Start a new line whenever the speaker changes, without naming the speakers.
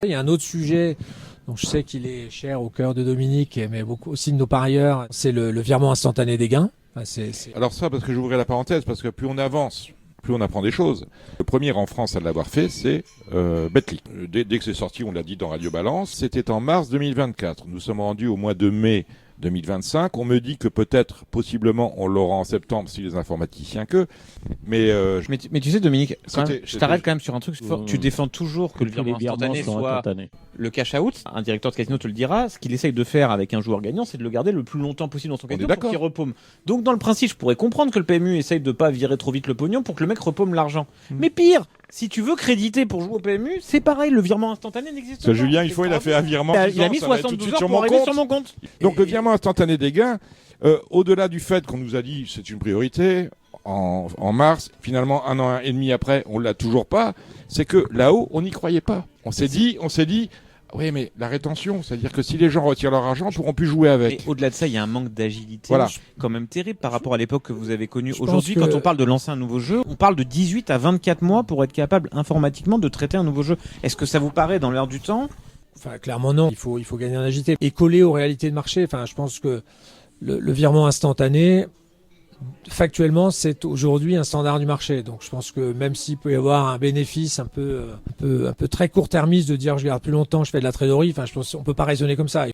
Il y a un autre sujet dont je sais qu'il est cher au cœur de Dominique, mais beaucoup aussi de nos parieurs, c'est le virement instantané des gains.
Alors ça, parce que j'ouvrais la parenthèse, parce que plus on avance, plus on apprend des choses. Le premier en France à l'avoir fait, c'est Betclic. Dès que c'est sorti, on l'a dit dans Radio Balance, c'était en mars 2024. Nous sommes rendus au mois de mai 2025. On me dit que peut-être, possiblement, on l'aura en septembre si les informaticiens que. Mais
tu sais, Dominique, je t'arrête quand même sur un truc. Tu défends toujours que le virement instantané soit le cash out. Un directeur de casino te le dira. Ce qu'il essaye de faire avec un joueur gagnant, c'est de le garder le plus longtemps possible dans son casino pour qu'il repaume. Donc, dans le principe, je pourrais comprendre que le PMU essaye de pas virer trop vite le pognon pour que le mec repaume l'argent. Mais pire, si tu veux créditer pour jouer au PMU, c'est pareil, le virement instantané n'existe pas.
Julien, il a fait un virement.
Il a mis 72 heures pour arriver sur mon compte.
Donc, le virement instantané des gains, au-delà du fait qu'on nous a dit c'est une priorité, en mars, finalement, 1 an et demi après, on l'a toujours pas, c'est que là-haut, on n'y croyait pas. On s'est dit, oui, mais la rétention, c'est-à-dire que si les gens retirent leur argent, ils pourront plus jouer avec.
Et au-delà de ça, il y a un manque d'agilité
voilà.
Quand même terrible par rapport à l'époque que vous avez connue. Aujourd'hui, quand on parle de lancer un nouveau jeu, on parle de 18 à 24 mois pour être capable informatiquement de traiter un nouveau jeu. Est-ce que ça vous paraît dans l'air du temps ?
Enfin, clairement non. Il faut gagner en agilité et coller aux réalités de marché. Enfin, je pense que le virement instantané, factuellement, c'est aujourd'hui un standard du marché. Donc, je pense que même s'il peut y avoir un bénéfice un peu très court-termiste de dire je garde plus longtemps, je fais de la trésorerie. Enfin, je pense qu'on peut pas raisonner comme ça.